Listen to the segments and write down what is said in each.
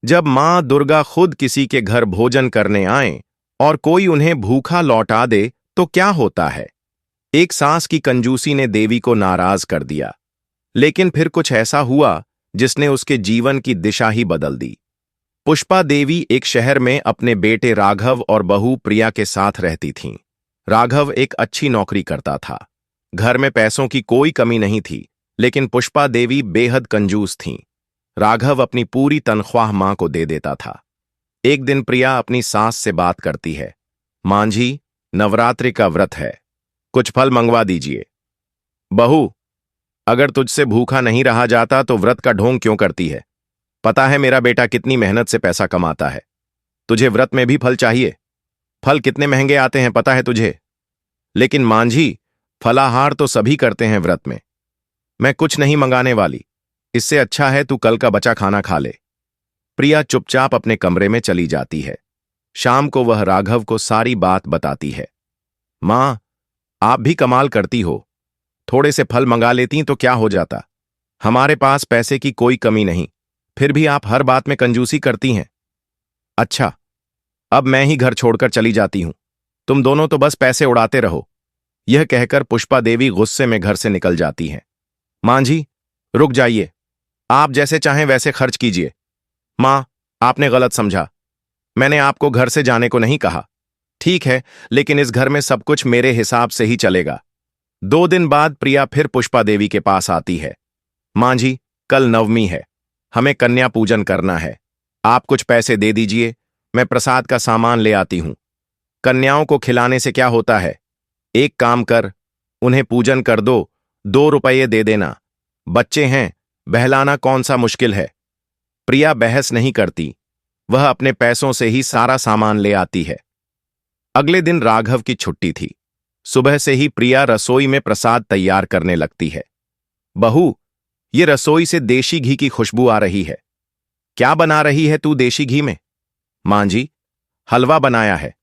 जब मां दुर्गा खुद किसी के घर भोजन करने आए और कोई उन्हें भूखा लौटा दे तो क्या होता है। एक सास की कंजूसी ने देवी को नाराज कर दिया, लेकिन फिर कुछ ऐसा हुआ जिसने उसके जीवन की दिशा ही बदल दी। पुष्पा देवी एक शहर में अपने बेटे राघव और बहू प्रिया के साथ रहती थीं। राघव एक अच्छी नौकरी करता था। घर में पैसों की कोई कमी नहीं थी, लेकिन पुष्पा देवी बेहद कंजूस थीं। राघव अपनी पूरी तनख्वाह मां को दे देता था। एक दिन प्रिया अपनी सास से बात करती है। मां जी, नवरात्रि का व्रत है, कुछ फल मंगवा दीजिए। बहू, अगर तुझसे भूखा नहीं रहा जाता तो व्रत का ढोंग क्यों करती है? पता है मेरा बेटा कितनी मेहनत से पैसा कमाता है। तुझे व्रत में भी फल चाहिए? फल कितने महंगे आते हैं पता है तुझे? लेकिन मांझी, फलाहार तो सभी करते हैं व्रत में। मैं कुछ नहीं मंगाने वाली। इससे अच्छा है तू कल का बचा खाना खा ले। प्रिया चुपचाप अपने कमरे में चली जाती है। शाम को वह राघव को सारी बात बताती है। मां, आप भी कमाल करती हो। थोड़े से फल मंगा लेती तो क्या हो जाता। हमारे पास पैसे की कोई कमी नहीं, फिर भी आप हर बात में कंजूसी करती हैं। अच्छा, अब मैं ही घर छोड़कर चली जाती हूं। तुम दोनों तो बस पैसे उड़ाते रहो। यह कहकर पुष्पा देवी गुस्से में घर से निकल जाती हैं। मां जी, रुक जाइए। आप जैसे चाहें वैसे खर्च कीजिए। मां, आपने गलत समझा। मैंने आपको घर से जाने को नहीं कहा। ठीक है, लेकिन इस घर में सब कुछ मेरे हिसाब से ही चलेगा। 2 दिन बाद प्रिया फिर पुष्पा देवी के पास आती है। मां जी, कल नवमी है, हमें कन्या पूजन करना है। आप कुछ पैसे दे दीजिए, मैं प्रसाद का सामान ले आती हूं। कन्याओं को खिलाने से क्या होता है? एक काम कर, उन्हें पूजन कर दो, 2 रुपये दे देना। बच्चे हैं, बहलाना कौन सा मुश्किल है। प्रिया बहस नहीं करती, वह अपने पैसों से ही सारा सामान ले आती है। अगले दिन राघव की छुट्टी थी। सुबह से ही प्रिया रसोई में प्रसाद तैयार करने लगती है। बहू, ये रसोई से देशी घी की खुशबू आ रही है। क्या बना रही है तू देशी घी में? मां जी, हलवा बनाया है।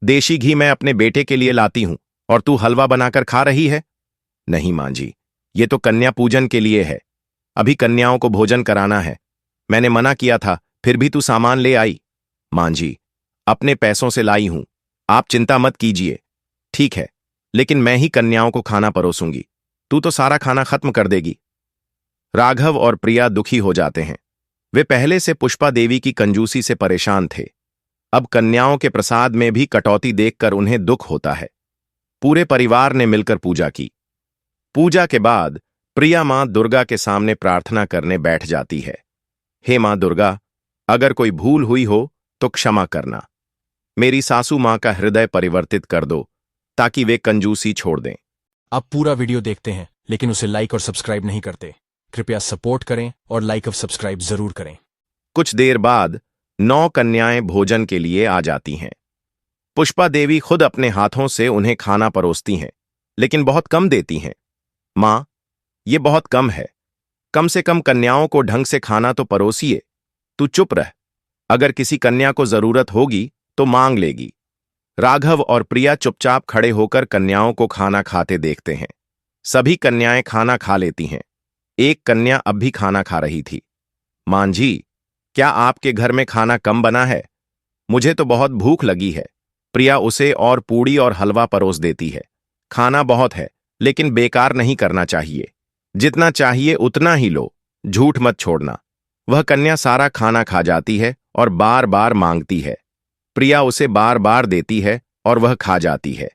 देशी घी मैं अपने बेटे के लिए लाती हूं और तू हलवा बनाकर खा रही है? नहीं मां जी, ये तो कन्या पूजन के लिए है। अभी कन्याओं को भोजन कराना है। मैंने मना किया था, फिर भी तू सामान ले आई। मां जी, अपने पैसों से लाई हूं, आप चिंता मत कीजिए। ठीक है, लेकिन मैं ही कन्याओं को खाना परोसूंगी। तू तो सारा खाना खत्म कर देगी। राघव और प्रिया दुखी हो जाते हैं। वे पहले से पुष्पा देवी की कंजूसी से परेशान थे। अब कन्याओं के प्रसाद में भी कटौती देखकर उन्हें दुख होता है। पूरे परिवार ने मिलकर पूजा की। पूजा के बाद प्रिया मां दुर्गा के सामने प्रार्थना करने बैठ जाती है। हे मां दुर्गा, अगर कोई भूल हुई हो तो क्षमा करना। मेरी सासू मां का हृदय परिवर्तित कर दो ताकि वे कंजूसी छोड़ दें। आप पूरा वीडियो देखते हैं लेकिन उसे लाइक और सब्सक्राइब नहीं करते। कृपया सपोर्ट करें और लाइक और सब्सक्राइब जरूर करें। कुछ देर बाद 9 कन्याएं भोजन के लिए आ जाती हैं। पुष्पा देवी खुद अपने हाथों से उन्हें खाना परोसती हैं, लेकिन बहुत कम देती हैं। मां, ये बहुत कम है। कम से कम कन्याओं को ढंग से खाना तो परोसिए। तू चुप रह। अगर किसी कन्या को जरूरत होगी तो मांग लेगी। राघव और प्रिया चुपचाप खड़े होकर कन्याओं को खाना खाते देखते हैं। सभी कन्याएं खाना खा लेती हैं। एक कन्या अब भी खाना खा रही थी। मां जी, क्या आपके घर में खाना कम बना है? मुझे तो बहुत भूख लगी है। प्रिया उसे और पूड़ी और हलवा परोस देती है। खाना बहुत है, लेकिन बेकार नहीं करना चाहिए। जितना चाहिए उतना ही लो, झूठ मत छोड़ना। वह कन्या सारा खाना खा जाती है और बार बार मांगती है। प्रिया उसे बार बार देती है और वह खा जाती है।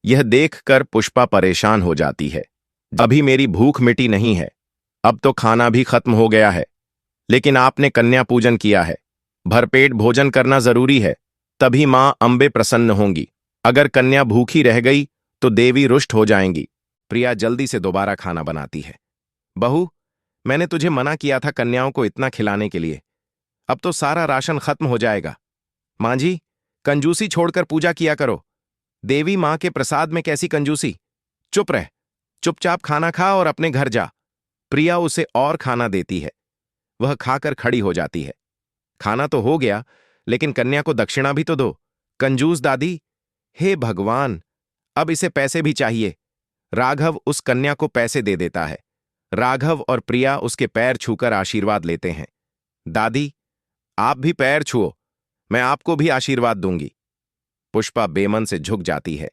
यह देखकर पुष्पा परेशान हो जाती है। अभी मेरी भूख मिटी नहीं है, अब तो खाना भी खत्म हो गया है। लेकिन आपने कन्या पूजन किया है, भरपेट भोजन करना जरूरी है, तभी मां अंबे प्रसन्न होंगी। अगर कन्या भूखी रह गई तो देवी रुष्ट हो जाएंगी। प्रिया जल्दी से दोबारा खाना बनाती है। बहू, मैंने तुझे मना किया था कन्याओं को इतना खिलाने के लिए। अब तो सारा राशन खत्म हो जाएगा। मां जी, कंजूसी छोड़कर पूजा किया करो। देवी मां के प्रसाद में कैसी कंजूसी? चुप रह, चुपचाप खाना खा और अपने घर जा। प्रिया उसे और खाना देती है। वह खाकर खड़ी हो जाती है। खाना तो हो गया, लेकिन कन्या को दक्षिणा भी तो दो। कंजूस दादी, हे भगवान, अब इसे पैसे भी चाहिए। राघव उस कन्या को पैसे दे देता है। राघव और प्रिया उसके पैर छूकर आशीर्वाद लेते हैं। दादी, आप भी पैर छुओ, मैं आपको भी आशीर्वाद दूंगी। पुष्पा बेमन से झुक जाती है।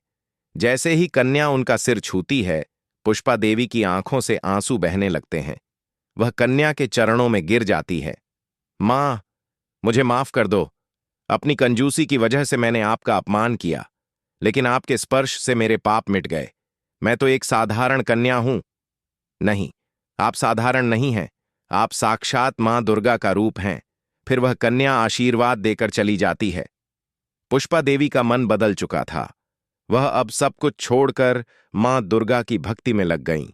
जैसे ही कन्या उनका सिर छूती है, पुष्पा देवी की आंखों से आंसू बहने लगते हैं। वह कन्या के चरणों में गिर जाती है। मां, मुझे माफ कर दो। अपनी कंजूसी की वजह से मैंने आपका अपमान किया, लेकिन आपके स्पर्श से मेरे पाप मिट गए। मैं तो एक साधारण कन्या हूं। नहीं, आप साधारण नहीं हैं। आप साक्षात मां दुर्गा का रूप हैं। फिर वह कन्या आशीर्वाद देकर चली जाती है। पुष्पा देवी का मन बदल चुका था। वह अब सब कुछ छोड़कर मां दुर्गा की भक्ति में लग गईं।